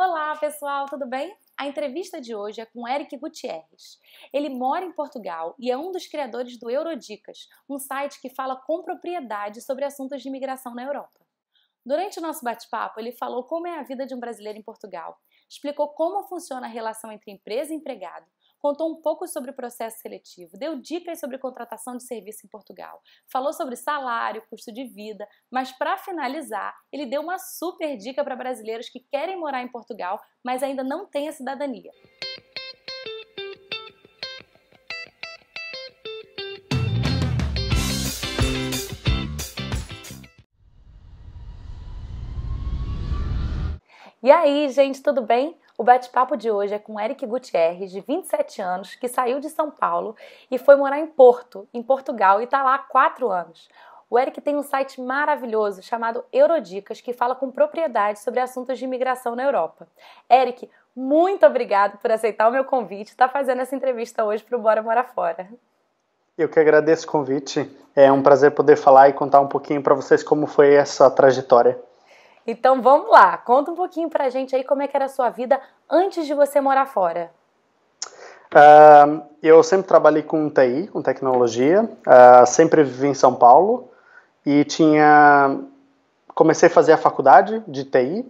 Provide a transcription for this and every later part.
Olá, pessoal, tudo bem? A entrevista de hoje é com Eric Gutierrez. Ele mora em Portugal e é um dos criadores do Eurodicas, um site que fala com propriedade sobre assuntos de imigração na Europa. Durante o nosso bate-papo, ele falou como é a vida de um brasileiro em Portugal, explicou como funciona a relação entre empresa e empregado, contou um pouco sobre o processo seletivo, deu dicas sobre contratação de serviço em Portugal, falou sobre salário, custo de vida, mas para finalizar, ele deu uma super dica para brasileiros que querem morar em Portugal, mas ainda não têm a cidadania. E aí, gente, tudo bem? O bate-papo de hoje é com Eric Gutierrez, de 27 anos, que saiu de São Paulo e foi morar em Porto, em Portugal, e está lá há 4 anos. O Eric tem um site maravilhoso chamado Eurodicas, que fala com propriedade sobre assuntos de imigração na Europa. Eric, muito obrigado por aceitar o meu convite e estar fazendo essa entrevista hoje para o Bora Morar Fora. Eu que agradeço o convite. É um prazer poder falar e contar um pouquinho para vocês como foi essa trajetória. Então vamos lá, conta um pouquinho pra gente aí como é que era a sua vida antes de você morar fora. Eu sempre trabalhei com TI, com tecnologia, sempre vivi em São Paulo e comecei a fazer a faculdade de TI,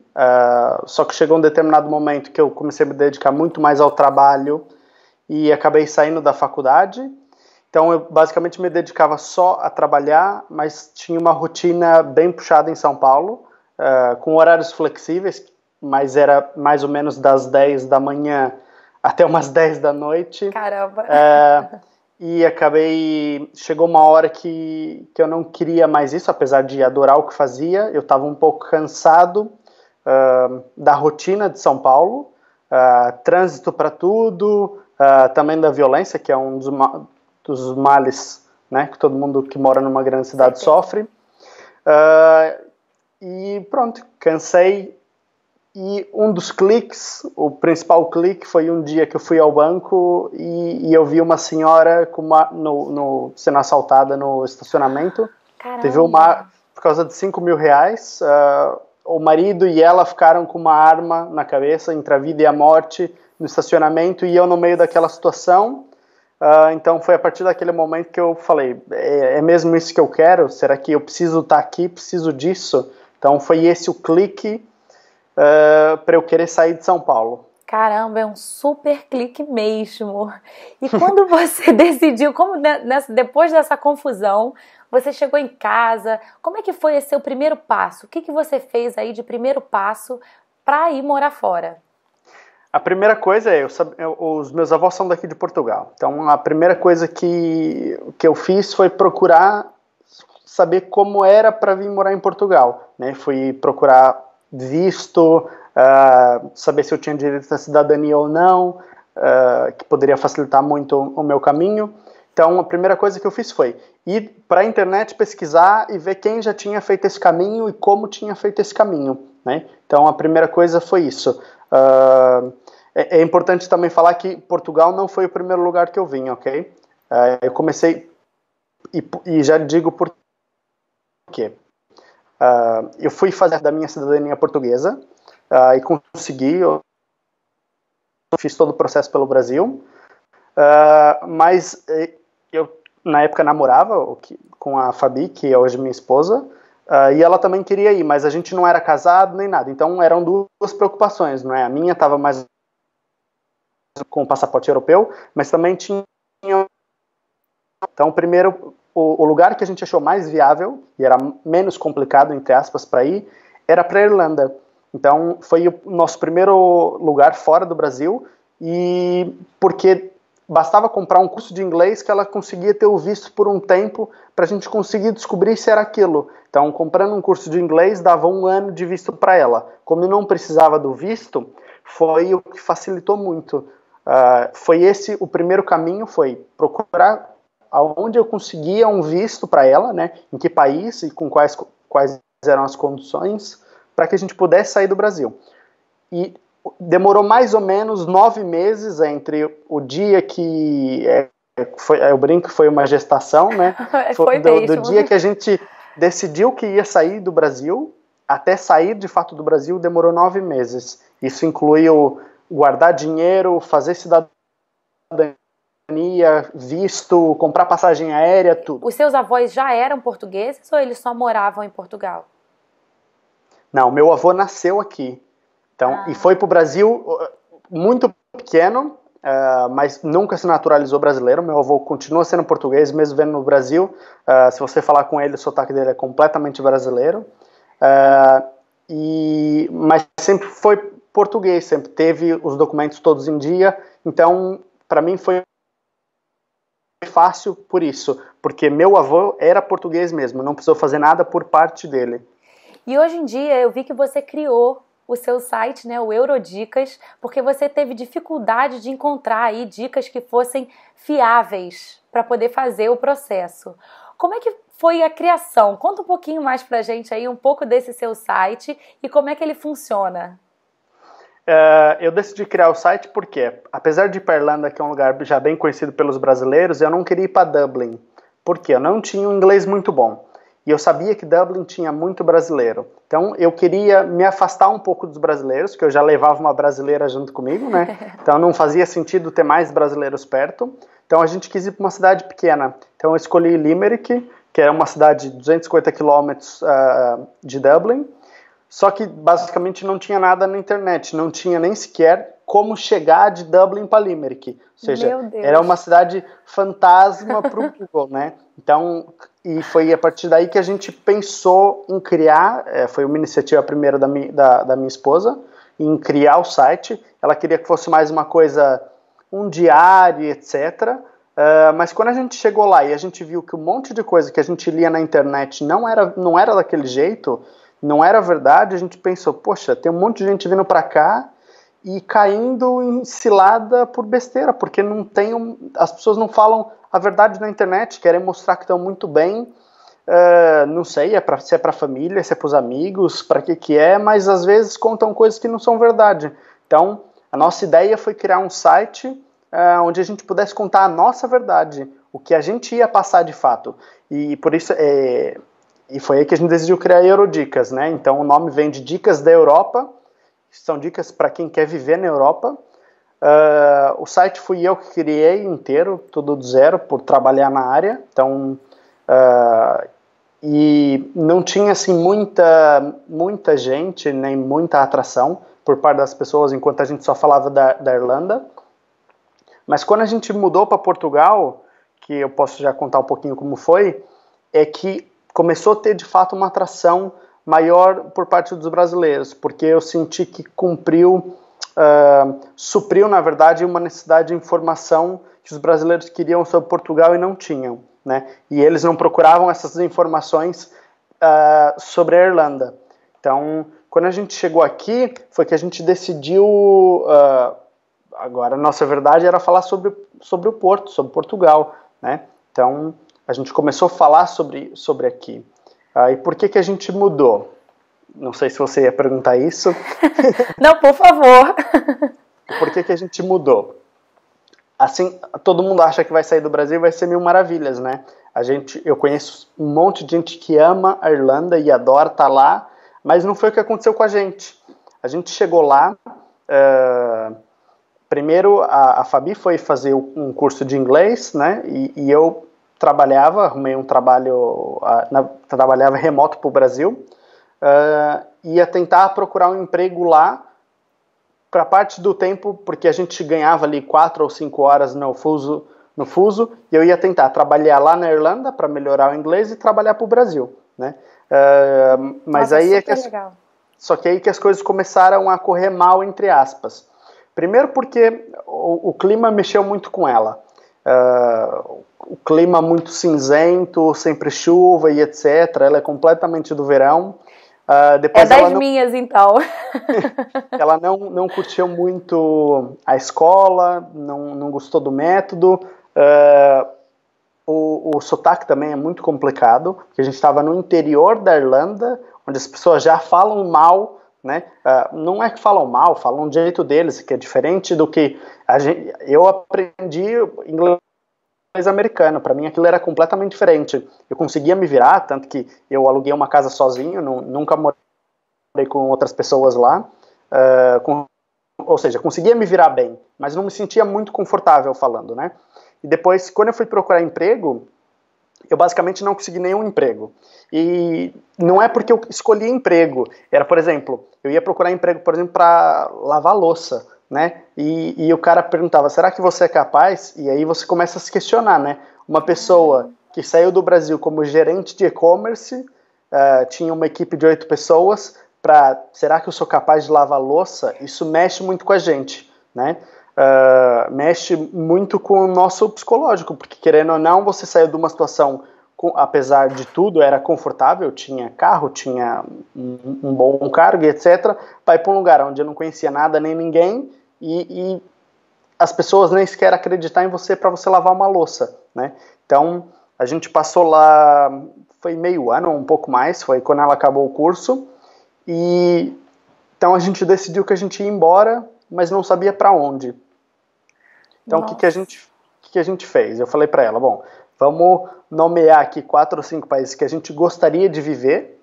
só que chegou um determinado momento que eu comecei a me dedicar muito mais ao trabalho e acabei saindo da faculdade. Então eu basicamente me dedicava só a trabalhar, mas tinha uma rotina bem puxada em São Paulo, com horários flexíveis, mas era mais ou menos das 10 da manhã até umas 10 da noite. Caramba! E chegou uma hora que eu não queria mais isso, apesar de adorar o que fazia. Eu estava um pouco cansado da rotina de São Paulo, trânsito para tudo, também da violência, que é um dos males, né, que todo mundo que mora numa grande cidade sofre. E pronto, cansei. E um dos cliques, o principal clique, foi um dia que eu fui ao banco e eu vi uma senhora sendo assaltada no estacionamento. Caramba. Teve por causa de R$5.000, o marido e ela ficaram com uma arma na cabeça, entre a vida e a morte, no estacionamento, e eu no meio daquela situação. Então foi a partir daquele momento que eu falei, é mesmo isso que eu quero? Será que eu preciso estar aqui, preciso disso? Então foi esse o clique para eu querer sair de São Paulo. Caramba, é um super clique mesmo. E quando você decidiu, depois dessa confusão, você chegou em casa, como é que foi esse seu primeiro passo? O que você fez aí de primeiro passo para ir morar fora? A primeira coisa os meus avós são daqui de Portugal. Então a primeira coisa que eu fiz foi procurar saber como era para vir morar em Portugal, né? Fui procurar visto, saber se eu tinha direito à cidadania ou não, que poderia facilitar muito o meu caminho. Então a primeira coisa que eu fiz foi ir para a internet pesquisar e ver quem já tinha feito esse caminho e como tinha feito esse caminho, né? Então a primeira coisa foi isso. É importante também falar que Portugal não foi o primeiro lugar que eu vim, ok? Eu comecei, e já digo por quê. Eu fui fazer da minha cidadania portuguesa e consegui, eu fiz todo o processo pelo Brasil, mas eu na época namorava com a Fabi, que é hoje minha esposa, e ela também queria ir, mas a gente não era casado nem nada, então eram duas preocupações, não é? A minha estava mais com o passaporte europeu, mas também tinha... Então, primeiro, o lugar que a gente achou mais viável, e era menos complicado, entre aspas, para ir, era para a Irlanda. Então, foi o nosso primeiro lugar fora do Brasil, e porque bastava comprar um curso de inglês que ela conseguia ter o visto por um tempo para a gente conseguir descobrir se era aquilo. Então, comprando um curso de inglês, dava 1 ano de visto para ela. Como eu não precisava do visto, foi o que facilitou muito. Foi esse o primeiro caminho, foi procurar aonde eu conseguia um visto para ela, né, em que país e com quais eram as condições para que a gente pudesse sair do Brasil. E demorou mais ou menos 9 meses entre o dia que eu brinco que foi uma gestação, né, do dia que a gente decidiu que ia sair do Brasil até sair de fato do Brasil demorou 9 meses. Isso inclui o guardar dinheiro, fazer cidadania, visto, comprar passagem aérea, tudo. Os seus avós já eram portugueses ou eles só moravam em Portugal? Não, meu avô nasceu aqui. Então, e foi para o Brasil muito pequeno, mas nunca se naturalizou brasileiro. Meu avô continua sendo português, mesmo vendo no Brasil. Se você falar com ele, o sotaque dele é completamente brasileiro. Mas sempre foi português, sempre teve os documentos todos em dia. Então, para mim foi fácil por isso, porque meu avô era português mesmo, não precisou fazer nada por parte dele. E hoje em dia eu vi que você criou o seu site, né, o Eurodicas, porque você teve dificuldade de encontrar aí dicas que fossem fiáveis para poder fazer o processo. Como é que foi a criação? Conta um pouquinho mais pra gente aí, um pouco desse seu site e como é que ele funciona. Eu decidi criar o site porque, apesar de ir para Irlanda, que é um lugar já bem conhecido pelos brasileiros, eu não queria ir para Dublin, porque eu não tinha um inglês muito bom. E eu sabia que Dublin tinha muito brasileiro. Então, eu queria me afastar um pouco dos brasileiros, que eu já levava uma brasileira junto comigo, né? Então, não fazia sentido ter mais brasileiros perto. Então, a gente quis ir para uma cidade pequena. Então, eu escolhi Limerick, que é uma cidade de 250 quilômetros de Dublin. Só que, basicamente, não tinha nada na internet. Não tinha nem sequer como chegar de Dublin para Limerick. Ou seja, era uma cidade fantasma para o Google, né? Então, e foi a partir daí que a gente pensou em criar, foi uma iniciativa primeiro da minha esposa, em criar o site. Ela queria que fosse mais uma coisa, um diário, etc. Mas quando a gente chegou lá e a gente viu que um monte de coisa que a gente lia na internet não era daquele jeito, não era verdade, a gente pensou, poxa, tem um monte de gente vindo para cá e caindo em cilada por besteira, porque as pessoas não falam a verdade na internet, querem mostrar que estão muito bem, não sei, se é para a família, se é para os amigos, para que é, mas às vezes contam coisas que não são verdade. Então, a nossa ideia foi criar um site onde a gente pudesse contar a nossa verdade, o que a gente ia passar de fato. E por isso, e foi aí que a gente decidiu criar Eurodicas, né? Então, o nome vem de Dicas da Europa, são dicas para quem quer viver na Europa. O site fui eu que criei inteiro, tudo do zero, por trabalhar na área. Então, e não tinha assim muita gente, nem muita atração por parte das pessoas, enquanto a gente só falava da Irlanda. Mas quando a gente mudou para Portugal, que eu posso já contar um pouquinho como foi, é que começou a ter de fato uma atração maior por parte dos brasileiros, porque eu senti que supriu, na verdade, uma necessidade de informação que os brasileiros queriam sobre Portugal e não tinham, né? E eles não procuravam essas informações sobre a Irlanda. Então, quando a gente chegou aqui, foi que a gente decidiu, agora a nossa verdade era falar sobre o Porto, sobre Portugal, né? Então, a gente começou a falar sobre aqui. E por que a gente mudou? Não sei se você ia perguntar isso. Não, por favor. Por que a gente mudou? Assim, todo mundo acha que vai sair do Brasil e vai ser mil maravilhas, né? Eu conheço um monte de gente que ama a Irlanda e adora estar lá, mas não foi o que aconteceu com a gente. A gente chegou lá, primeiro a Fabi foi fazer um curso de inglês, né? E eu arrumei um trabalho, trabalhava remoto para o Brasil, ia tentar procurar um emprego lá para parte do tempo, porque a gente ganhava ali 4 ou 5 horas no fuso, e eu ia tentar trabalhar lá na Irlanda para melhorar o inglês e trabalhar para o Brasil, né? Mas nossa, aí legal. Só que aí que as coisas começaram a correr mal, entre aspas. Primeiro porque o clima mexeu muito com ela. O clima muito cinzento, sempre chuva e etc. Ela é completamente do verão. Depois das minhas, então. Ela não curtiu muito a escola, não gostou do método. O sotaque também é muito complicado, porque a gente estava no interior da Irlanda, onde as pessoas já falam mal, né? Não é que falam mal, falam do jeito deles, que é diferente do que eu aprendi inglês americano. Para mim aquilo era completamente diferente. Eu conseguia me virar, tanto que eu aluguei uma casa sozinho, nunca morei com outras pessoas lá, ou seja, conseguia me virar bem, mas não me sentia muito confortável falando, né? E depois, quando eu fui procurar emprego, eu basicamente não consegui nenhum emprego. E não é porque eu escolhi emprego. Era, por exemplo, eu ia procurar emprego, por exemplo, para lavar louça, né? E o cara perguntava, será que você é capaz? E aí você começa a se questionar, né? Uma pessoa que saiu do Brasil como gerente de e-commerce, tinha uma equipe de 8 pessoas, será que eu sou capaz de lavar louça? Isso mexe muito com a gente, né? Mexe muito com o nosso psicológico, porque querendo ou não, você saiu de uma situação, apesar de tudo, era confortável, tinha carro, tinha um bom cargo, etc., para ir para um lugar onde eu não conhecia nada nem ninguém, e as pessoas nem sequer acreditar em você para você lavar uma louça, né? Então, a gente passou lá, foi meio ano, um pouco mais, foi quando ela acabou o curso, e então a gente decidiu que a gente ia embora, mas não sabia para onde. Então, o que a gente fez? Eu falei para ela, bom, vamos nomear aqui 4 ou 5 países que a gente gostaria de viver,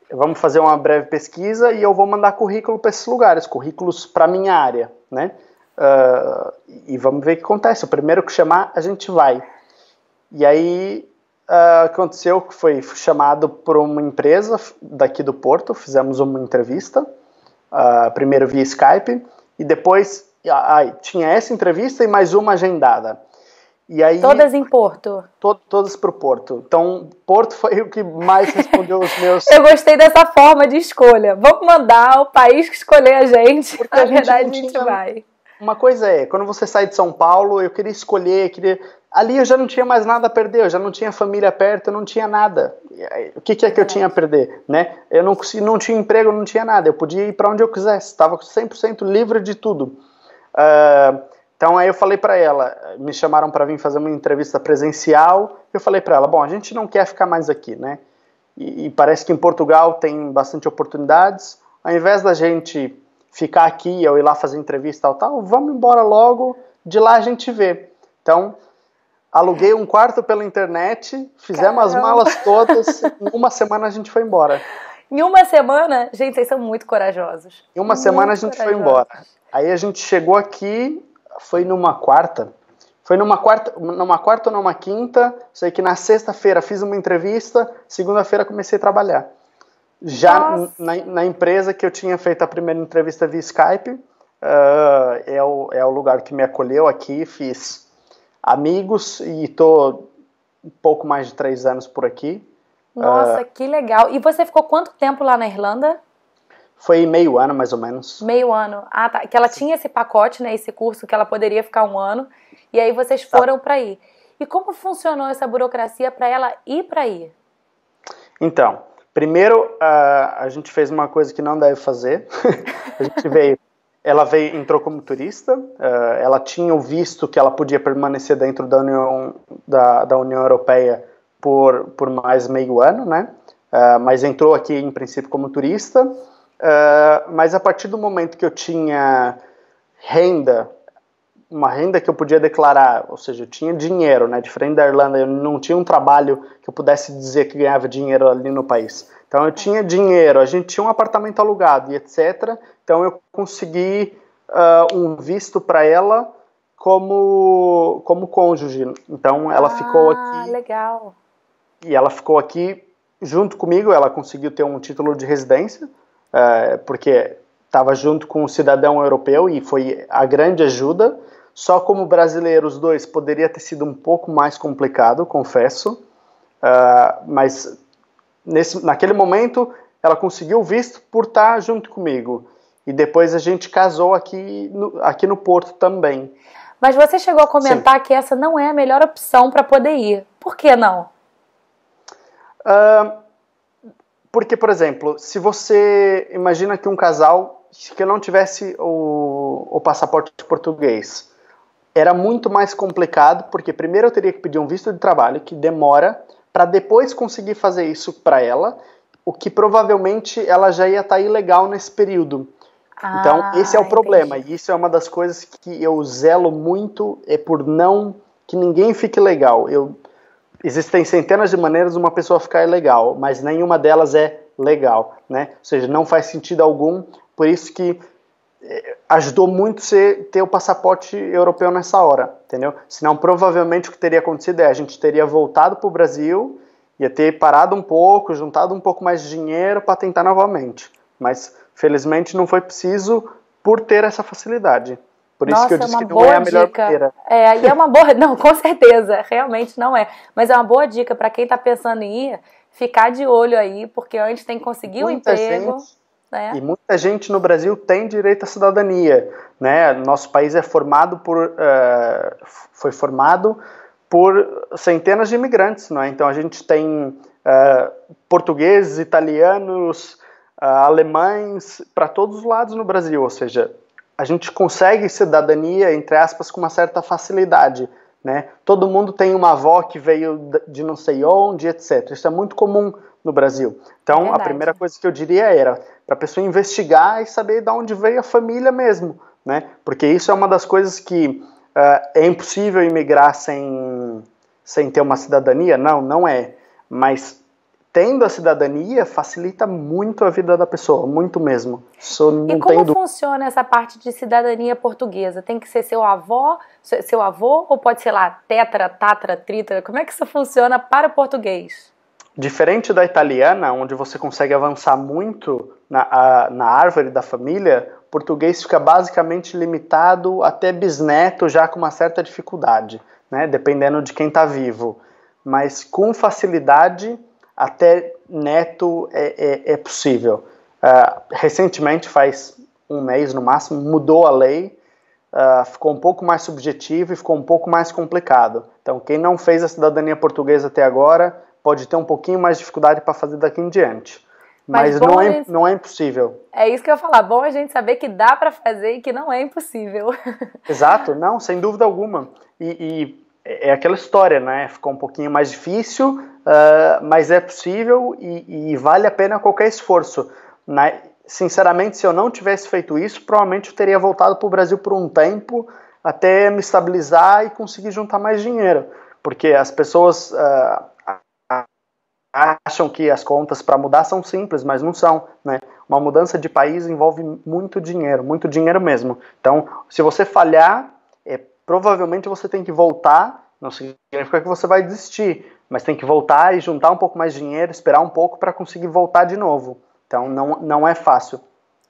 vamos fazer uma breve pesquisa e eu vou mandar currículo para esses lugares, currículos para minha área, né? E vamos ver o que acontece. O primeiro que chamar, a gente vai. E aí, aconteceu que foi chamado por uma empresa daqui do Porto, fizemos uma entrevista, primeiro via Skype, e depois tinha essa entrevista e mais uma agendada. E aí, todas em Porto? Todas para o Porto. Então, Porto foi o que mais respondeu os meus... Eu gostei dessa forma de escolha. Vamos mandar o país que escolher a gente. Porque Na verdade, a gente vai. Uma coisa quando você sai de São Paulo, eu queria escolher, ali eu já não tinha mais nada a perder, eu já não tinha família perto, eu não tinha nada. O que é que eu tinha a perder, né? Eu não tinha emprego, não tinha nada, eu podia ir para onde eu quisesse, estava 100% livre de tudo. Então aí eu falei para ela, me chamaram para vir fazer uma entrevista presencial, eu falei para ela, bom, a gente não quer ficar mais aqui, né? E parece que em Portugal tem bastante oportunidades, ao invés da gente ficar aqui, eu ir lá fazer entrevista e tal, vamos embora logo, de lá a gente vê. Então, aluguei um quarto pela internet, fizemos as malas todas, em uma semana a gente foi embora. Em uma semana? Gente, vocês são muito corajosos. Em uma semana a gente foi embora. Aí a gente chegou aqui, foi numa quarta ou numa quinta, sei que na sexta-feira fiz uma entrevista, segunda-feira comecei a trabalhar. Já na empresa que eu tinha feito a primeira entrevista via Skype, é o lugar que me acolheu aqui, fiz amigos e estou um pouco mais de 3 anos por aqui. Nossa, que legal. E você ficou quanto tempo lá na Irlanda? Foi meio ano, mais ou menos. Meio ano. Ah, tá. Que ela tinha esse pacote, né, esse curso que ela poderia ficar 1 ano, e aí vocês foram para ir. E como funcionou essa burocracia para ela ir para aí? Então, primeiro, a gente fez uma coisa que não deve fazer. A gente entrou como turista, ela tinha o visto que ela podia permanecer dentro da União Europeia por mais meio ano, né? Mas entrou aqui, em princípio, como turista. Mas a partir do momento que eu tinha uma renda que eu podia declarar, ou seja, eu tinha dinheiro, né, diferente da Irlanda, eu não tinha um trabalho que eu pudesse dizer que ganhava dinheiro ali no país. Então eu tinha dinheiro, a gente tinha um apartamento alugado e etc. Então eu consegui um visto para ela como cônjuge. Então ela ficou aqui. Legal. E ela ficou aqui junto comigo, ela conseguiu ter um título de residência, porque estava junto com um cidadão europeu e foi a grande ajuda. Só como brasileiro, os dois, poderia ter sido um pouco mais complicado, confesso. Mas naquele momento, ela conseguiu o visto por estar junto comigo. E depois a gente casou aqui no Porto também. Mas você chegou a comentar que essa não é a melhor opção para poder ir. Por que não? Porque, por exemplo, se você imagina que um casal que não tivesse o passaporte português, era muito mais complicado, porque primeiro eu teria que pedir um visto de trabalho, que demora, para depois conseguir fazer isso para ela, o que provavelmente ela já ia estar ilegal nesse período. Então, esse é o problema, e isso é uma das coisas que eu zelo muito, é por não que ninguém fique legal. Existem centenas de maneiras de uma pessoa ficar ilegal, mas nenhuma delas é legal, né? Ou seja, não faz sentido algum, por isso que ajudou muito você ter o passaporte europeu nessa hora, entendeu? Senão, provavelmente, o que teria acontecido é a gente teria voltado para o Brasil, ia ter parado um pouco, juntado um pouco mais de dinheiro para tentar novamente. Mas, felizmente, não foi preciso por ter essa facilidade. Por isso que eu disse que não é a melhor maneira. E é uma boa... Não, com certeza, realmente não é. Mas é uma boa dica para quem está pensando em ir, ficar de olho aí, porque antes tem que conseguir um emprego... E muita gente no Brasil tem direito à cidadania, né? Nosso país é formado foi formado por centenas de imigrantes, não é? Então a gente tem portugueses, italianos, alemães, para todos os lados no Brasil, ou seja, a gente consegue cidadania, entre aspas, com uma certa facilidade, né? Todo mundo tem uma avó que veio de não sei onde, etc. Isso é muito comum no Brasil. Então, a primeira coisa que eu diria era para a pessoa investigar e saber de onde veio a família mesmo, né? Porque isso é uma das coisas que é impossível imigrar sem ter uma cidadania. Não é. Mas tendo a cidadania facilita muito a vida da pessoa, muito mesmo. E como funciona essa parte de cidadania portuguesa? Tem que ser seu avô, ou pode ser lá tetra, tatra, tritra? Como é que isso funciona para o português? Diferente da italiana, onde você consegue avançar muito na árvore da família, o português fica basicamente limitado até bisneto, já com uma certa dificuldade, né? Dependendo de quem está vivo. Mas com facilidade, até neto é possível. Recentemente, faz um mês no máximo, mudou a lei, ficou um pouco mais subjetivo e ficou um pouco mais complicado. Então, quem não fez a cidadania portuguesa até agora pode ter um pouquinho mais de dificuldade para fazer daqui em diante. Mas não é impossível. É isso que eu ia falar. Bom a gente saber que dá para fazer e que não é impossível. Exato, não, sem dúvida alguma. E é aquela história, né? Ficou um pouquinho mais difícil, mas é possível e vale a pena qualquer esforço. Né? Sinceramente, se eu não tivesse feito isso, provavelmente eu teria voltado para o Brasil por um tempo até me estabilizar e conseguir juntar mais dinheiro. Porque as pessoas acham que as contas para mudar são simples, mas não são, né? Uma mudança de país envolve muito dinheiro mesmo. Então, se você falhar, provavelmente você tem que voltar, não significa que você vai desistir, mas tem que voltar e juntar um pouco mais de dinheiro, esperar um pouco para conseguir voltar de novo. Então, não é fácil.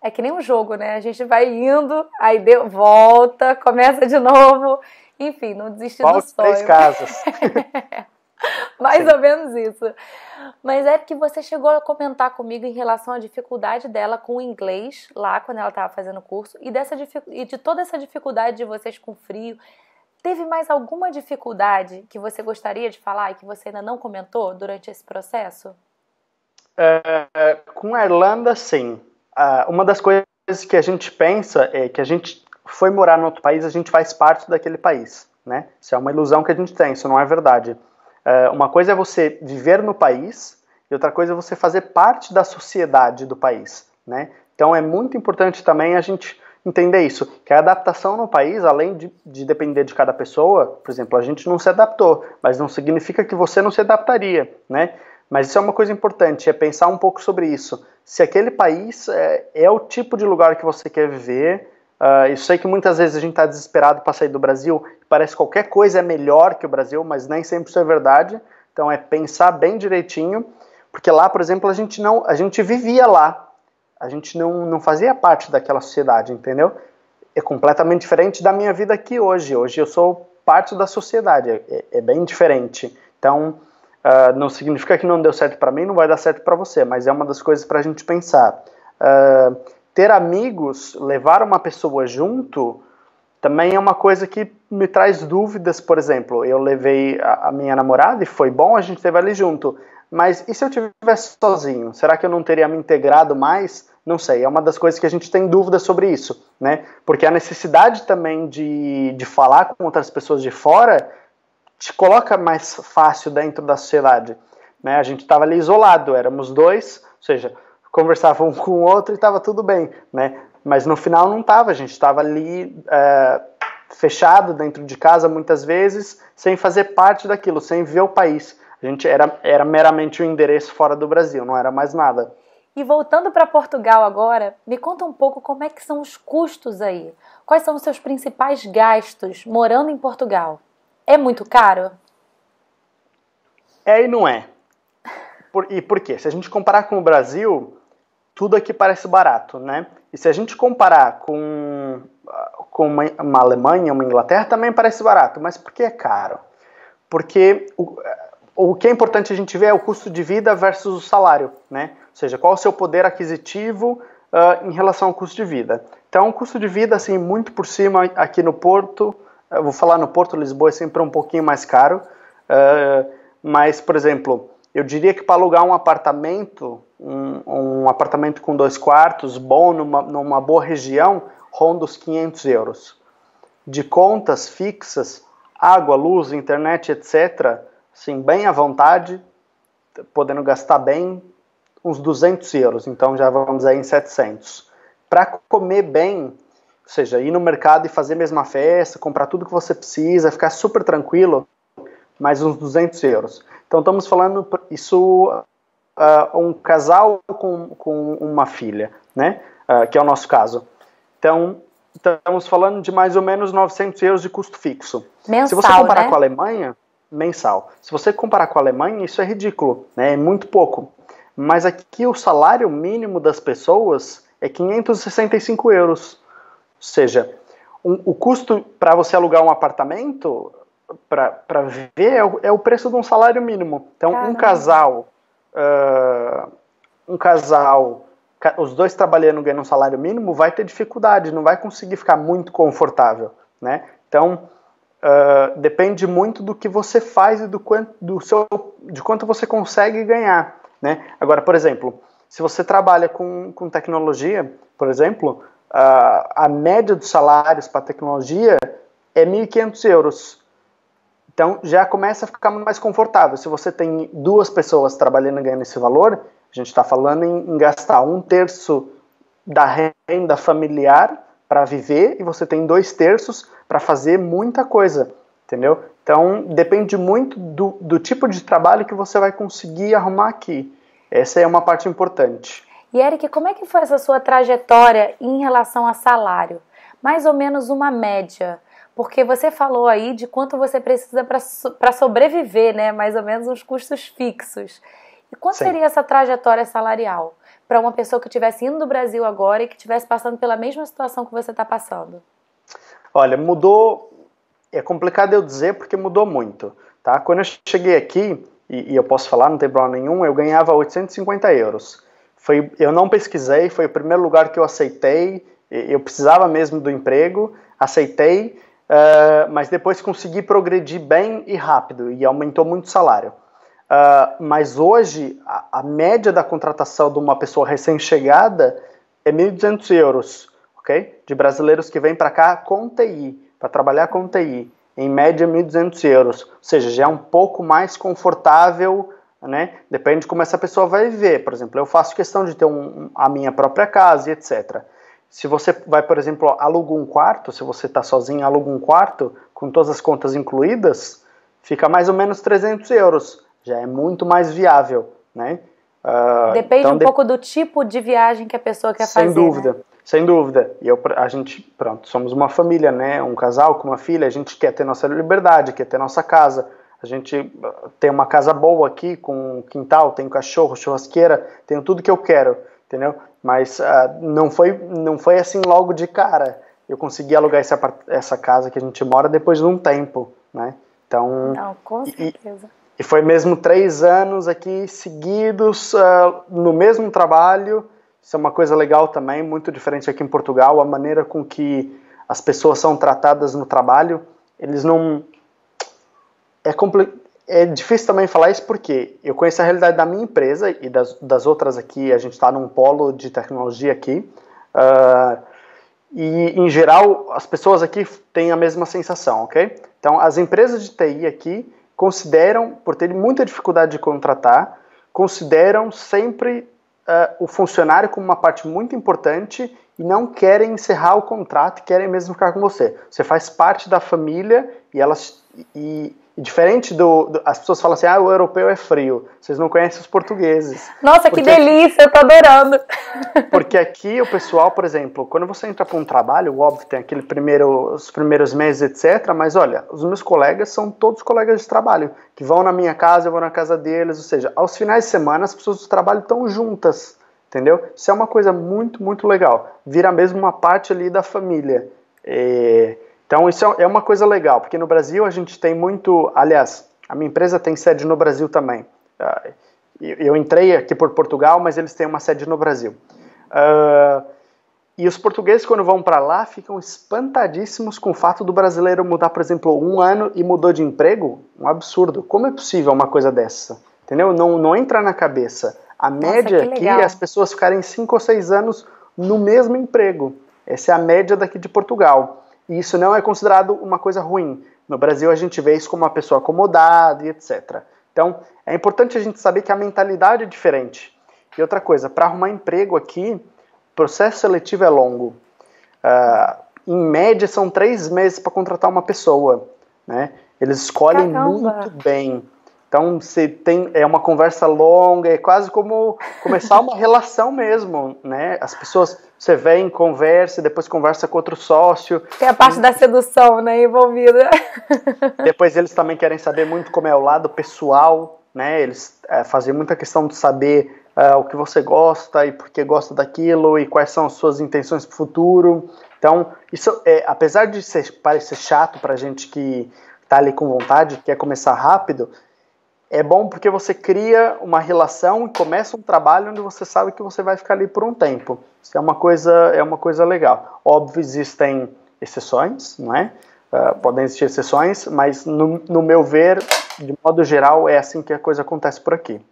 É que nem um jogo, né? A gente vai indo, aí volta, começa de novo, enfim, não desiste do sonho. 3 casas. Mais ou menos isso. Mas é que você chegou a comentar comigo em relação à dificuldade dela com o inglês, lá quando ela estava fazendo o curso, e de toda essa dificuldade de vocês com frio. Teve mais alguma dificuldade que você gostaria de falar e que você ainda não comentou durante esse processo? Com a Irlanda, sim. Uma das coisas que a gente pensa é que a gente foi morar em outro país, a gente faz parte daquele país, né? Isso é uma ilusão que a gente tem, isso não é verdade. Uma coisa é você viver no país e outra coisa é você fazer parte da sociedade do país, né? Então é muito importante também a gente entender isso, que a adaptação no país, além de depender de cada pessoa, por exemplo, a gente não se adaptou, mas não significa que você não se adaptaria, né? Mas isso é uma coisa importante, é pensar um pouco sobre isso. Se aquele país é o tipo de lugar que você quer viver. Eu sei que muitas vezes a gente está desesperado para sair do Brasil, parece que qualquer coisa é melhor que o Brasil, mas nem sempre isso é verdade. Então é pensar bem direitinho, porque lá, por exemplo, a gente vivia lá, a gente não fazia parte daquela sociedade, entendeu? É completamente diferente da minha vida aqui hoje. Hoje eu sou parte da sociedade, é bem diferente. Então não significa que não deu certo para mim, não vai dar certo para você, mas é uma das coisas para a gente pensar. Ter amigos, levar uma pessoa junto, também é uma coisa que me traz dúvidas. Por exemplo, eu levei a minha namorada e foi bom, a gente esteve ali junto. Mas e se eu estivesse sozinho? Será que eu não teria me integrado mais? Não sei, é uma das coisas que a gente tem dúvidas sobre isso, né? Porque a necessidade também de falar com outras pessoas de fora te coloca mais fácil dentro da sociedade, né? A gente estava ali isolado, éramos 2, ou seja, conversava um com o outro e estava tudo bem, né? Mas no final não estava, a gente estava ali fechado dentro de casa muitas vezes, sem fazer parte daquilo, sem ver o país. A gente era meramente um endereço fora do Brasil, não era mais nada. E voltando para Portugal agora, me conta um pouco como é que são os custos aí. Quais são os seus principais gastos morando em Portugal? É muito caro? É e não é. E por quê? Se a gente comparar com o Brasil, tudo aqui parece barato, né? E se a gente comparar com uma Alemanha, uma Inglaterra, também parece barato. Mas por que é caro? Porque o que é importante a gente ver é o custo de vida versus o salário, né? Ou seja, qual é o seu poder aquisitivo em relação ao custo de vida. Então, o custo de vida, assim, muito por cima aqui no Porto, eu vou falar no Porto, Lisboa é sempre um pouquinho mais caro, mas, por exemplo, eu diria que para alugar um apartamento, um apartamento com 2 quartos, bom, numa boa região, ronda os 500 euros. De contas fixas, água, luz, internet, etc., assim, bem à vontade, podendo gastar bem, uns 200 euros, então já vamos aí em 700. Para comer bem, ou seja, ir no mercado e fazer a mesma festa, comprar tudo que você precisa, ficar super tranquilo, mais uns 200 euros. Então estamos falando isso, um casal com uma filha, né? Que é o nosso caso. Então estamos falando de mais ou menos 900 euros de custo fixo. Mensal, se você comparar né? com a Alemanha, mensal. Se você comparar com a Alemanha, isso é ridículo, né? É muito pouco. Mas aqui o salário mínimo das pessoas é 565 euros. Ou seja, o custo para você alugar um apartamento, para viver, é o preço de um salário mínimo. Então, Caramba. um casal, os dois trabalhando ganhando um salário mínimo, vai ter dificuldade, não vai conseguir ficar muito confortável, né? Então, depende muito do que você faz e de quanto você consegue ganhar, né? Agora, por exemplo, se você trabalha com tecnologia, por exemplo, a média dos salários para tecnologia é 1.500 euros. Então, já começa a ficar mais confortável. Se você tem 2 pessoas trabalhando e ganhando esse valor, a gente está falando em gastar 1/3 da renda familiar para viver e você tem 2/3 para fazer muita coisa, entendeu? Então, depende muito do tipo de trabalho que você vai conseguir arrumar aqui. Essa é uma parte importante. E, Eric, como é que foi essa sua trajetória em relação a salário? Mais ou menos uma média. Porque você falou aí de quanto você precisa para sobreviver, né? Mais ou menos uns custos fixos. E quanto Sim. seria essa trajetória salarial para uma pessoa que estivesse indo do Brasil agora e que estivesse passando pela mesma situação que você está passando? Olha, mudou. É complicado eu dizer porque mudou muito, tá? Quando eu cheguei aqui, e eu posso falar, não tem problema nenhum, eu ganhava 850 euros. Eu não pesquisei, foi o primeiro lugar que eu aceitei, eu precisava mesmo do emprego, aceitei, mas depois consegui progredir bem e rápido, e aumentou muito o salário. Mas hoje, a média da contratação de uma pessoa recém-chegada é 1.200 euros, ok? De brasileiros que vêm para cá com TI, para trabalhar com TI. Em média, 1.200 euros. Ou seja, já é um pouco mais confortável, né? Depende de como essa pessoa vai viver. Por exemplo, eu faço questão de ter a minha própria casa e etc. Se você vai, por exemplo, aluga um quarto, se você está sozinho, aluga um quarto, com todas as contas incluídas, fica mais ou menos 300 euros. Já é muito mais viável, né? Depende então, um pouco do tipo de viagem que a pessoa quer fazer. Sem dúvida, né? Sem dúvida. E a gente, pronto, somos uma família, né? Um casal com uma filha, a gente quer ter nossa liberdade, quer ter nossa casa. A gente tem uma casa boa aqui, com quintal, tem cachorro, churrasqueira, tenho tudo que eu quero, entendeu? Mas não foi assim logo de cara. Eu consegui alugar essa casa que a gente mora depois de um tempo, né? Então, não, com certeza. E foi mesmo 3 anos aqui seguidos no mesmo trabalho. Isso é uma coisa legal também, muito diferente aqui em Portugal, a maneira com que as pessoas são tratadas no trabalho. Eles não... É difícil também falar isso porque eu conheço a realidade da minha empresa e das outras aqui. A gente está num polo de tecnologia aqui. E, em geral, as pessoas aqui têm a mesma sensação, ok? Então, as empresas de TI aqui consideram, por terem muita dificuldade de contratar, consideram sempre o funcionário como uma parte muito importante e não querem encerrar o contrato, querem mesmo ficar com você. Você faz parte da família e E diferente as pessoas falam assim, o europeu é frio, vocês não conhecem os portugueses. Nossa, que delícia, eu tô adorando. Porque aqui o pessoal, por exemplo, quando você entra para um trabalho, óbvio, tem os primeiros meses, etc. Mas olha, os meus colegas são todos colegas de trabalho, que vão na minha casa, eu vou na casa deles, ou seja, aos finais de semana as pessoas do trabalho estão juntas, entendeu? Isso é uma coisa muito, muito legal. Vira mesmo uma parte ali da família. Então isso é uma coisa legal, porque no Brasil a gente tem muito, aliás, a minha empresa tem sede no Brasil também. Eu entrei aqui por Portugal, mas eles têm uma sede no Brasil. E os portugueses, quando vão para lá, ficam espantadíssimos com o fato do brasileiro mudar, por exemplo, 1 ano e mudou de emprego. Um absurdo. Como é possível uma coisa dessa? Entendeu? Não entra na cabeça. A média aqui é as pessoas ficarem 5 ou 6 anos no mesmo emprego. Essa é a média daqui de Portugal. E isso não é considerado uma coisa ruim. No Brasil a gente vê isso como uma pessoa acomodada e etc. Então é importante a gente saber que a mentalidade é diferente. E outra coisa, para arrumar emprego aqui, o processo seletivo é longo. Em média são 3 meses para contratar uma pessoa, né? Eles escolhem muito bem. Então é uma conversa longa, é quase como começar uma relação mesmo, né? As pessoas, você vem, conversa, depois conversa com outro sócio. Tem a parte da sedução, né, envolvida. Depois eles também querem saber muito como é o lado pessoal, né? Eles fazem muita questão de saber o que você gosta e por que gosta daquilo e quais são as suas intenções para o futuro. Então, isso apesar de parecer chato para a gente que está ali com vontade, quer começar rápido, é bom porque você cria uma relação e começa um trabalho onde você sabe que você vai ficar ali por um tempo. Isso é uma coisa legal. Óbvio, existem exceções, não é? Podem existir exceções, mas no meu ver, de modo geral, é assim que a coisa acontece por aqui.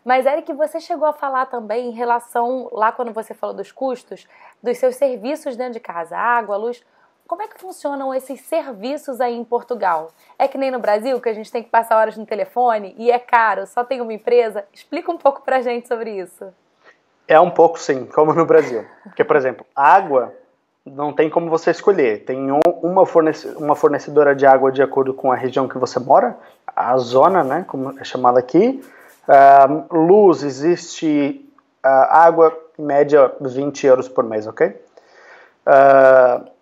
Mas, Eric, você chegou a falar também em relação, lá quando você falou dos custos, dos seus serviços dentro de casa, água, luz. Como é que funcionam esses serviços aí em Portugal? É que nem no Brasil, que a gente tem que passar horas no telefone e é caro, só tem uma empresa? Explica um pouco pra gente sobre isso. É um pouco sim, como no Brasil. Porque, por exemplo, água não tem como você escolher. Tem uma fornecedora de água de acordo com a região que você mora, a zona, né, como é chamada aqui. Luz, existe água, em média, 20 euros por mês, ok?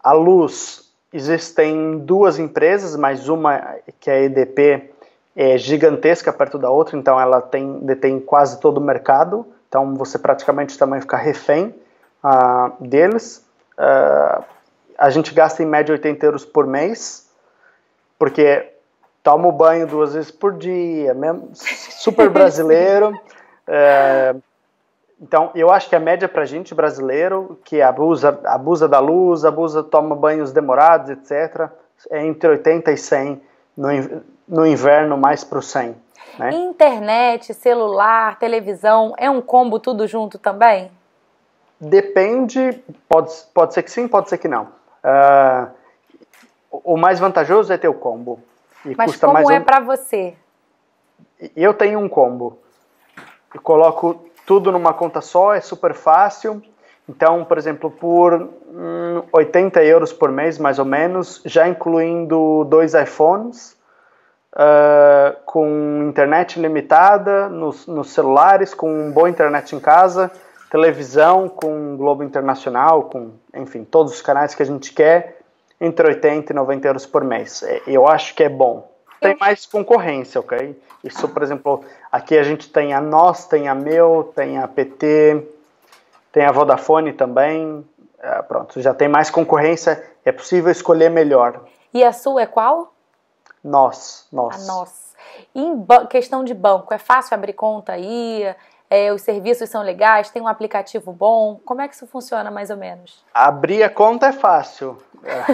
A luz, existem 2 empresas, mas uma, que é a EDP, é gigantesca perto da outra, então ela detém quase todo o mercado, então você praticamente também fica refém deles. A gente gasta em média 80 euros por mês, porque tomo banho 2 vezes por dia, mesmo, super brasileiro. Então, eu acho que a média pra gente brasileiro, que abusa da luz, toma banhos demorados, etc., é entre 80 e 100, no inverno mais pro 100. Né? Internet, celular, televisão, é um combo tudo junto também? Depende, pode ser que sim, pode ser que não. O mais vantajoso é ter o combo. Mas custa como é pra você? Eu tenho um combo. Eu coloco tudo numa conta só, é super fácil. Então, por exemplo, por 80 euros por mês, mais ou menos, já incluindo 2 iPhones, com internet limitada nos celulares, com boa internet em casa, televisão com Globo Internacional, com, enfim, todos os canais que a gente quer, entre 80 e 90 euros por mês. Eu acho que é bom. Tem mais concorrência, ok? Isso, por exemplo, aqui a gente tem a NOS, tem a Meu, tem a PT, tem a Vodafone também. Pronto, já tem mais concorrência, é possível escolher melhor. E a sua é qual? NOS. A NOS. E em questão de banco, é fácil abrir conta aí? Os serviços são legais? Tem um aplicativo bom? Como é que isso funciona, mais ou menos? Abrir a conta é fácil.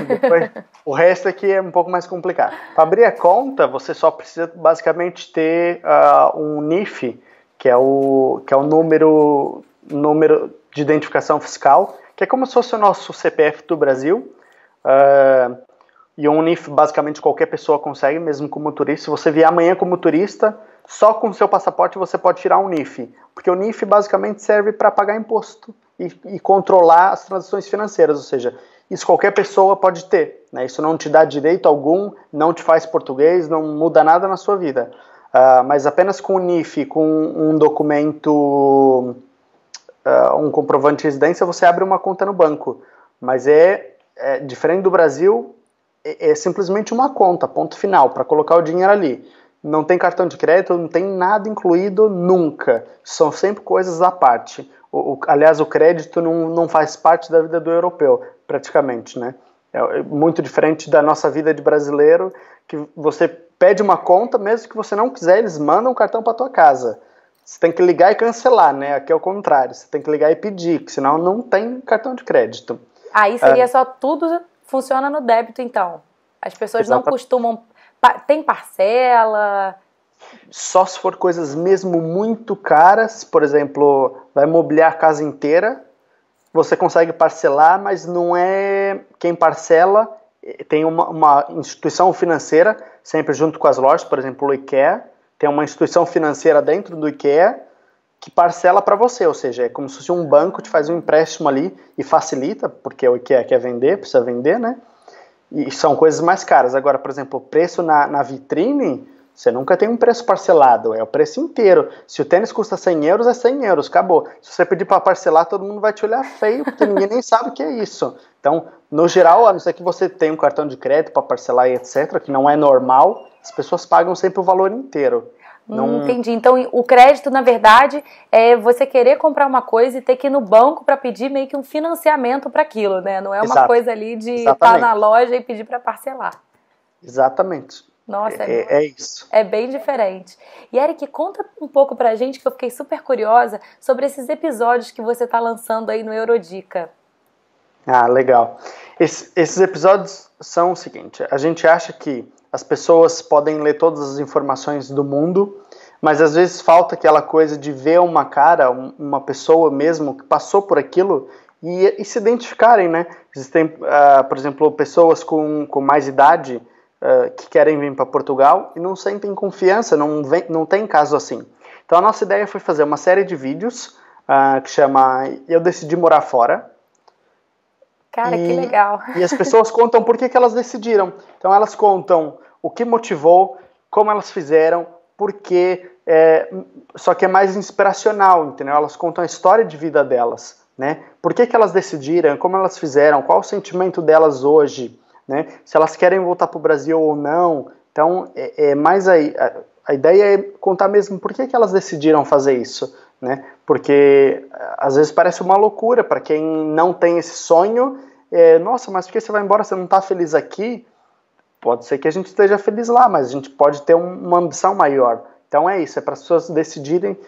Depois, o resto aqui é um pouco mais complicado. Para abrir a conta, você só precisa basicamente ter um NIF, que é o número de identificação fiscal, que é como se fosse o nosso CPF do Brasil. E um NIF, basicamente, qualquer pessoa consegue, mesmo como turista. Se você vier amanhã como turista, só com o seu passaporte você pode tirar um NIF. Porque o NIF, basicamente, serve para pagar imposto e controlar as transações financeiras. Ou seja, isso qualquer pessoa pode ter. né? Isso não te dá direito algum, não te faz português, não muda nada na sua vida. Mas apenas com o NIF, com um documento, um comprovante de residência, você abre uma conta no banco. Mas diferente do Brasil, é simplesmente uma conta, ponto final, para colocar o dinheiro ali. Não tem cartão de crédito, não tem nada incluído nunca. São sempre coisas à parte. Aliás, o crédito não faz parte da vida do europeu, praticamente, né? É muito diferente da nossa vida de brasileiro, que você pede uma conta, mesmo que você não quiser, eles mandam um cartão para tua casa. Você tem que ligar e cancelar, né? Aqui é o contrário. Você tem que ligar e pedir, que senão não tem cartão de crédito. Aí seria só tudo funciona no débito, então. As pessoas não costumam... Tem parcela? Só se for coisas mesmo muito caras, por exemplo, vai mobiliar a casa inteira, você consegue parcelar, mas não é quem parcela, tem uma instituição financeira, sempre junto com as lojas, por exemplo, o IKEA, tem uma instituição financeira dentro do IKEA que parcela para você, ou seja, é como se fosse um banco, te faz um empréstimo ali e facilita, porque o IKEA quer vender, precisa vender, né? E são coisas mais caras. Agora, por exemplo, o preço na vitrine, você nunca tem um preço parcelado, é o preço inteiro. Se o tênis custa 100 euros, é 100 euros, acabou. Se você pedir para parcelar, todo mundo vai te olhar feio, porque ninguém nem sabe o que é isso. Então, no geral, a não ser que você tenha um cartão de crédito para parcelar e etc., que não é normal, as pessoas pagam sempre o valor inteiro. Entendi. Então, o crédito, na verdade, é você querer comprar uma coisa e ter que ir no banco para pedir meio que um financiamento para aquilo, né? Não é uma coisa ali de estar na loja e pedir para parcelar. Exatamente. Nossa, é isso. É bem diferente. E, Eric, conta um pouco pra gente, que eu fiquei super curiosa, sobre esses episódios que você está lançando aí no Eurodica. Legal. Esses episódios são o seguinte, a gente acha que as pessoas podem ler todas as informações do mundo, mas às vezes falta aquela coisa de ver uma cara, uma pessoa mesmo que passou por aquilo e se identificarem, né? Existem, por exemplo, pessoas com mais idade que querem vir para Portugal e não sentem confiança, não tem caso assim. Então a nossa ideia foi fazer uma série de vídeos que chama Eu Decidi Morar Fora. Cara, que legal. E as pessoas contam por que elas decidiram. Então elas contam o que motivou, como elas fizeram, por quê, só que é mais inspiracional, entendeu? Elas contam a história de vida delas, né? Por que elas decidiram, como elas fizeram, qual o sentimento delas hoje, né? Se elas querem voltar para o Brasil ou não. Então, mais aí, a ideia é contar mesmo por que elas decidiram fazer isso, né? Porque às vezes parece uma loucura para quem não tem esse sonho. Nossa, mas por que você vai embora? Você não está feliz aqui? Pode ser que a gente esteja feliz lá, mas a gente pode ter uma ambição maior. Então é isso, é para as pessoas decidirem,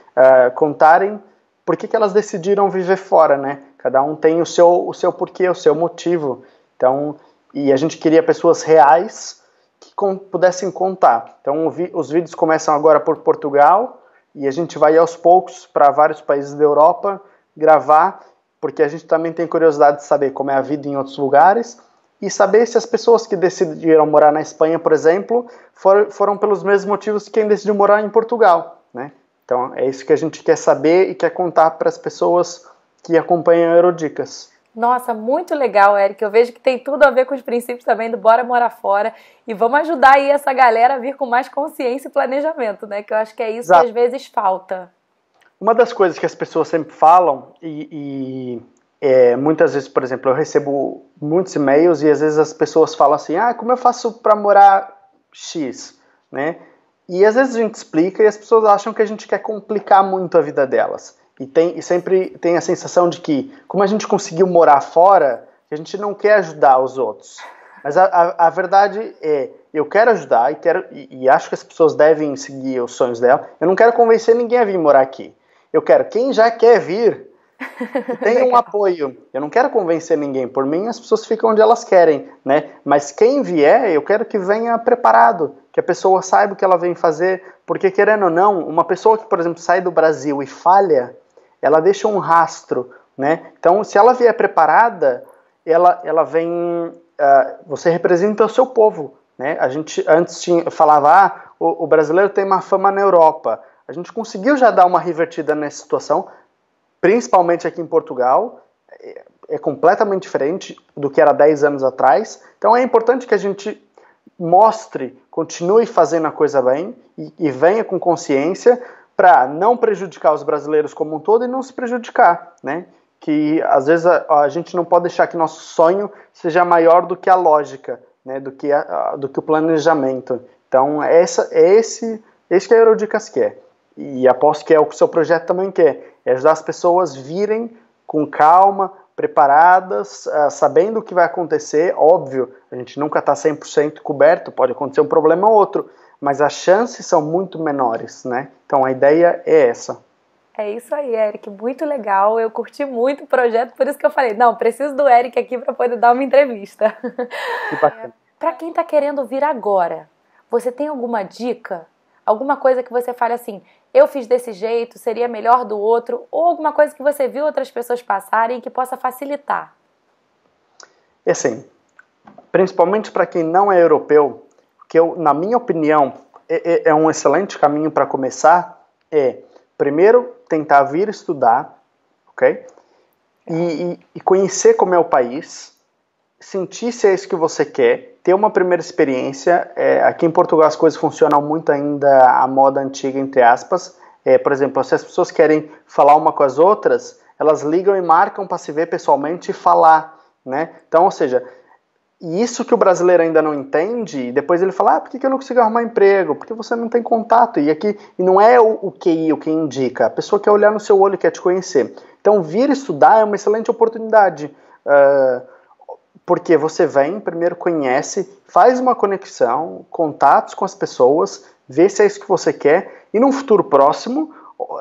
contarem por que elas decidiram viver fora, né? Cada um tem o seu porquê, o seu motivo. Então, e a gente queria pessoas reais que pudessem contar. Então os vídeos começam agora por Portugal e a gente vai aos poucos para vários países da Europa gravar, porque a gente também tem curiosidade de saber como é a vida em outros lugares e saber se as pessoas que decidiram morar na Espanha, por exemplo, foram pelos mesmos motivos que quem decidiu morar em Portugal, né? Então é isso que a gente quer saber e quer contar para as pessoas que acompanham Eurodicas. Nossa, muito legal, Eric. Eu vejo que tem tudo a ver com os princípios também do Bora Morar Fora. E vamos ajudar aí essa galera a vir com mais consciência e planejamento, né? Que eu acho que é isso que às vezes falta. Uma das coisas que as pessoas sempre falam, muitas vezes, por exemplo, eu recebo muitos e-mails e às vezes as pessoas falam assim, como eu faço para morar X, né? E às vezes a gente explica e as pessoas acham que a gente quer complicar muito a vida delas. E sempre tem a sensação de que, como a gente conseguiu morar fora, a gente não quer ajudar os outros. Mas a verdade é, eu quero ajudar e acho que as pessoas devem seguir os sonhos dela. Eu não quero convencer ninguém a vir morar aqui. Eu quero, quem já quer vir, que tenha um apoio. Eu não quero convencer ninguém. Por mim, as pessoas ficam onde elas querem, né? Mas quem vier, eu quero que venha preparado, que a pessoa saiba o que ela vem fazer. Porque, querendo ou não, uma pessoa que, por exemplo, sai do Brasil e falha, ela deixa um rastro, né? Então, se ela vier preparada, ela vem... você representa o seu povo, né? A gente antes falava, o brasileiro tem uma fama na Europa. A gente conseguiu já dar uma revertida nessa situação, principalmente aqui em Portugal. é completamente diferente do que era 10 anos atrás. Então é importante que a gente mostre, continue fazendo a coisa bem e venha com consciência para não prejudicar os brasileiros como um todo e não se prejudicar, né? Que às vezes a gente não pode deixar que nosso sonho seja maior do que a lógica, né? Do que o planejamento. Então esse que a Eurodicas quer. E aposto que é o que o seu projeto também quer. É ajudar as pessoas a virem com calma, preparadas, sabendo o que vai acontecer. Óbvio, a gente nunca está 100% coberto, pode acontecer um problema ou outro, mas as chances são muito menores, né? Então a ideia é essa. É isso aí, Eric, muito legal, eu curti muito o projeto, por isso que eu falei, não, preciso do Eric aqui para poder dar uma entrevista. Que bacana. Para quem está querendo vir agora, você tem alguma dica? Alguma coisa que você fale assim, eu fiz desse jeito, seria melhor do outro, ou alguma coisa que você viu outras pessoas passarem que possa facilitar? É assim, principalmente para quem não é europeu, que na minha opinião, é um excelente caminho para começar, primeiro, tentar vir estudar, ok? E conhecer como é o país, sentir se é isso que você quer, ter uma primeira experiência. Aqui em Portugal as coisas funcionam muito ainda à moda antiga, entre aspas. Por exemplo, se as pessoas querem falar uma com as outras, elas ligam e marcam para se ver pessoalmente e falar, né? Então, ou seja, isso que o brasileiro ainda não entende, e depois ele fala, por que eu não consigo arrumar emprego? Porque você não tem contato. E não é o QI o que indica, a pessoa quer olhar no seu olho e quer te conhecer. Então, vir estudar é uma excelente oportunidade. Porque você vem, primeiro conhece, faz uma conexão, contatos com as pessoas, vê se é isso que você quer, e num futuro próximo,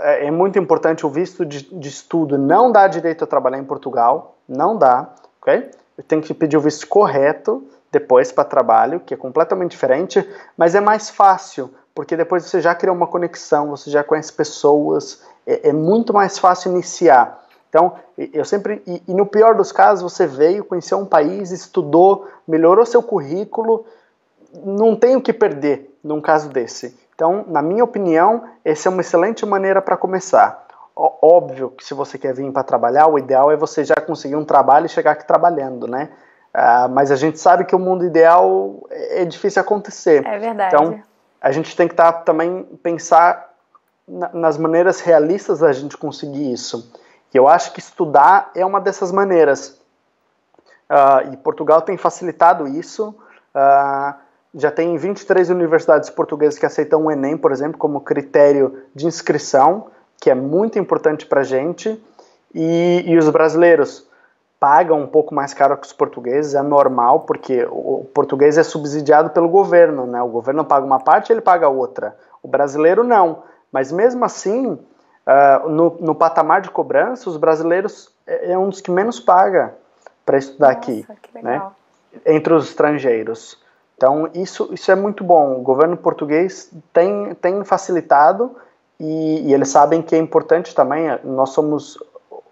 é muito importante, o visto de estudo não dá direito a trabalhar em Portugal, não dá, ok? Tem que pedir o visto correto depois para trabalho, que é completamente diferente, mas é mais fácil, porque depois você já cria uma conexão, você já conhece pessoas, é muito mais fácil iniciar. Então, eu sempre, e no pior dos casos, você veio, conheceu um país, estudou, melhorou seu currículo, não tem o que perder num caso desse. Então, na minha opinião, essa é uma excelente maneira para começar. Óbvio que se você quer vir para trabalhar, o ideal é você já conseguir um trabalho e chegar aqui trabalhando, né? Mas a gente sabe que o mundo ideal é difícil acontecer. É verdade. Então, a gente tem que também pensar nas maneiras realistas da gente conseguir isso. E eu acho que estudar é uma dessas maneiras. E Portugal tem facilitado isso. Já tem 23 universidades portuguesas que aceitam o Enem, por exemplo, como critério de inscrição, que é muito importante para a gente. E os brasileiros pagam um pouco mais caro que os portugueses, é normal, porque o português é subsidiado pelo governo, né? O governo paga uma parte e ele paga outra. O brasileiro não. Mas mesmo assim, no patamar de cobrança, os brasileiros é um dos que menos paga para estudar aqui, que legal. Né? Entre os estrangeiros. Então, isso é muito bom. O governo português tem facilitado e eles sabem que é importante também. Nós somos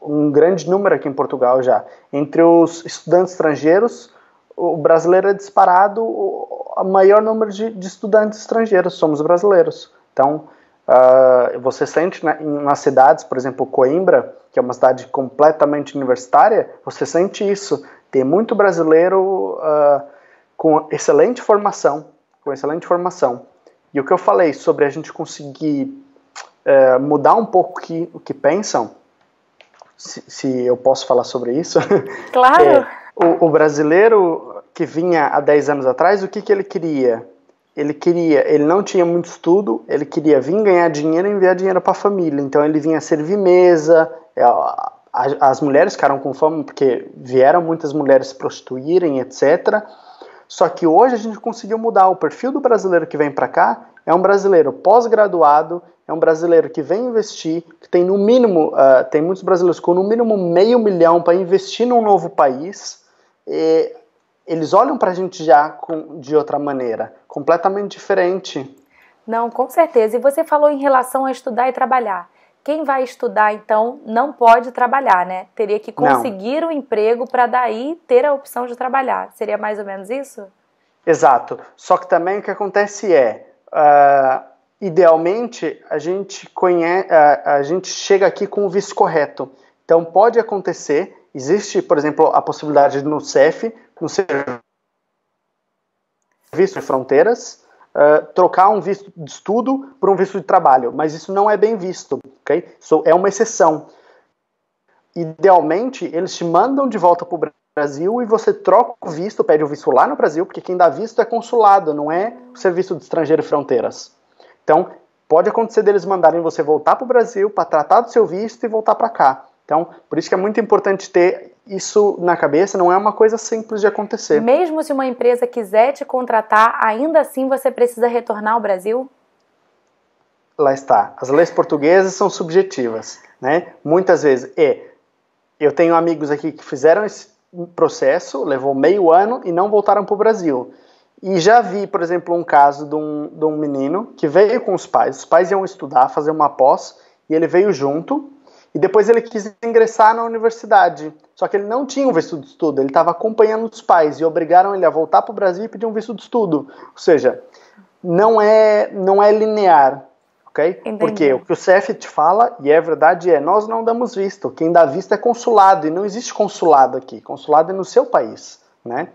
um grande número aqui em Portugal já. Entre os estudantes estrangeiros, o brasileiro é disparado, o maior número de estudantes estrangeiros somos brasileiros. Então, você sente nas cidades, por exemplo, Coimbra, que é uma cidade completamente universitária, você sente isso. Tem muito brasileiro com excelente formação. E o que eu falei sobre a gente conseguir mudar um pouco o que pensam, se eu posso falar sobre isso. Claro! O brasileiro que vinha há 10 anos atrás, o que ele queria? Ele não tinha muito estudo, ele queria vir ganhar dinheiro e enviar dinheiro para a família. Então ele vinha servir mesa, as mulheres ficaram com fome porque vieram muitas mulheres se prostituírem, etc. Só que hoje a gente conseguiu mudar. O perfil do brasileiro que vem para cá é um brasileiro pós-graduado, é um brasileiro que vem investir, que tem no mínimo, tem muitos brasileiros com no mínimo $500 mil para investir num novo país. Eles olham para a gente já de outra maneira, completamente diferente. Não, com certeza. E você falou em relação a estudar e trabalhar. Quem vai estudar, então, não pode trabalhar, né? Teria que conseguir um emprego para daí ter a opção de trabalhar. Seria mais ou menos isso? Exato. Só que também o que acontece idealmente, a gente chega aqui com o visto correto. Então, pode acontecer Existe, por exemplo, a possibilidade no CEF, no Serviço de Fronteiras, trocar um visto de estudo por um visto de trabalho, mas isso não é bem visto, ok? Isso é uma exceção. Idealmente, eles te mandam de volta para o Brasil e você troca o visto, pede o visto lá no Brasil, porque quem dá visto é consulado, não é o Serviço de Estrangeiro e Fronteiras. Então, pode acontecer deles mandarem você voltar para o Brasil para tratar do seu visto e voltar para cá. Então, por isso que é muito importante ter isso na cabeça, não é uma coisa simples de acontecer. Mesmo se uma empresa quiser te contratar, ainda assim você precisa retornar ao Brasil? Lá está. As leis portuguesas são subjetivas, né? Muitas vezes, eu tenho amigos aqui que fizeram esse processo, levou meio ano e não voltaram para o Brasil. E já vi, por exemplo, um caso de um menino que veio com os pais iam estudar, fazer uma pós, e ele veio junto, e depois ele quis ingressar na universidade. Só que ele não tinha um visto de estudo, ele estava acompanhando os pais, e obrigaram ele a voltar para o Brasil e pedir um visto de estudo. Ou seja, não é linear. Okay? Porque o que o CEF te fala, e é verdade, nós não damos visto. Quem dá visto é consulado, e não existe consulado aqui. Consulado é no seu país, né?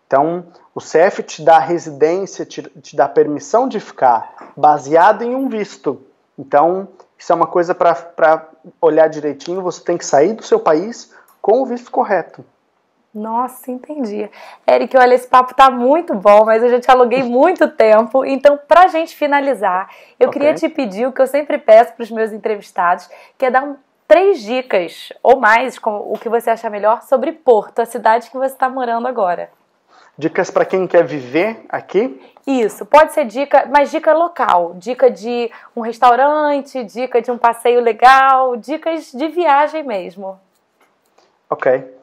Então, o CEF te dá residência, te dá permissão de ficar, baseado em um visto. Então, isso é uma coisa para olhar direitinho, você tem que sair do seu país com o visto correto. Nossa, entendi. Eric, olha, esse papo tá muito bom, mas eu já te aluguei muito tempo. Então, pra gente finalizar, eu queria te pedir o que eu sempre peço para os meus entrevistados, que é dar 3 dicas, ou mais, o que você achar melhor, sobre Porto, a cidade que você está morando agora. Dicas para quem quer viver aqui? Isso, pode ser dica, mas dica local. Dica de um restaurante, dica de um passeio legal, dicas de viagem mesmo. Ok.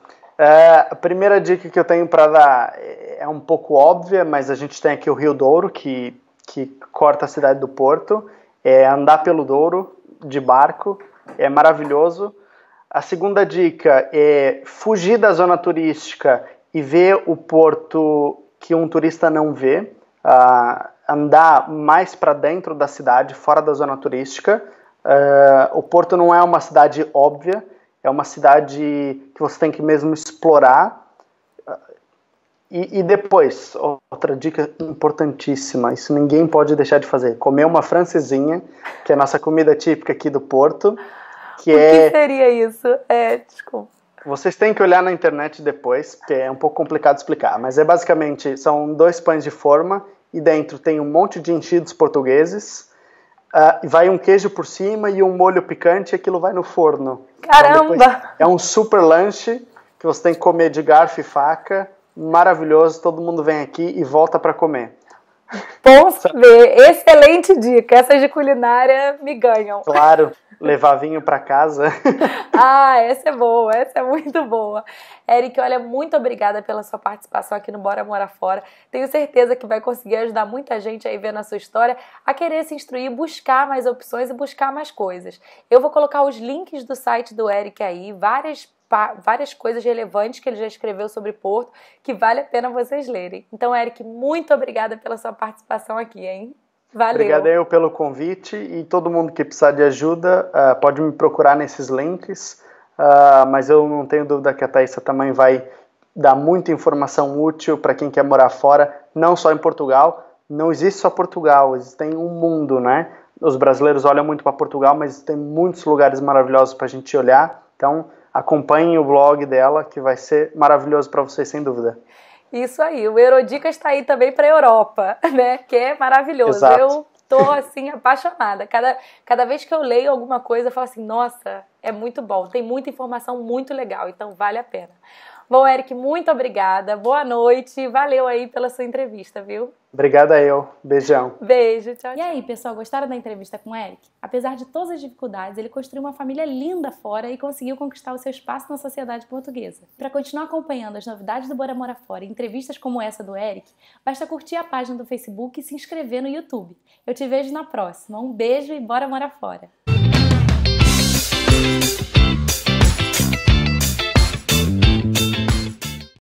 A primeira dica que eu tenho para dar é um pouco óbvia, mas a gente tem aqui o Rio Douro, que corta a cidade do Porto. É andar pelo Douro de barco, é maravilhoso. A segunda dica é fugir da zona turística e ver o Porto que um turista não vê. Andar mais para dentro da cidade, fora da zona turística. O Porto não é uma cidade óbvia, é uma cidade que você tem que mesmo explorar. E depois, outra dica importantíssima, isso ninguém pode deixar de fazer, comer uma francesinha, que é a nossa comida típica aqui do Porto. O que seria isso? Desculpa. Vocês têm que olhar na internet depois, porque é um pouco complicado de explicar, mas basicamente, são 2 pães de forma, e dentro tem um monte de enchidos portugueses, vai um queijo por cima e um molho picante, e aquilo vai no forno. Caramba! Então, é um super lanche que você tem que comer de garfo e faca, maravilhoso, todo mundo vem aqui e volta para comer. Bom saber, excelente dica, essas de culinária me ganham. Claro, levar vinho para casa. Essa é boa, essa é muito boa. Eric, olha, muito obrigada pela sua participação aqui no Bora Morar Fora. Tenho certeza que vai conseguir ajudar muita gente aí vendo a sua história a querer se instruir, buscar mais opções e buscar mais coisas. Eu vou colocar os links do site do Eric aí, várias coisas relevantes que ele já escreveu sobre Porto, que vale a pena vocês lerem. Então, Eric, muito obrigada pela sua participação aqui, hein? Valeu. Obrigado eu pelo convite, e todo mundo que precisar de ajuda pode me procurar nesses links, mas eu não tenho dúvida que a Thaisa também vai dar muita informação útil para quem quer morar fora, não só em Portugal. Não existe só Portugal, existe um mundo, né? Os brasileiros olham muito para Portugal, mas tem muitos lugares maravilhosos para a gente olhar. Então, acompanhem o blog dela, que vai ser maravilhoso para vocês, sem dúvida. Isso aí, o Eurodicas está aí também para a Europa, né? Que é maravilhoso. Exato. Eu tô assim apaixonada. Cada vez que eu leio alguma coisa, eu falo assim, nossa, é muito bom. Tem muita informação muito legal, então vale a pena. Bom, Eric, muito obrigada. Boa noite. Valeu aí pela sua entrevista, viu? Obrigada eu. Beijão. Beijo, tchau, tchau. E aí, pessoal, gostaram da entrevista com o Eric? Apesar de todas as dificuldades, ele construiu uma família linda fora e conseguiu conquistar o seu espaço na sociedade portuguesa. Para continuar acompanhando as novidades do Bora Morar Fora e entrevistas como essa do Eric, basta curtir a página do Facebook e se inscrever no YouTube. Eu te vejo na próxima. Um beijo e bora morar fora!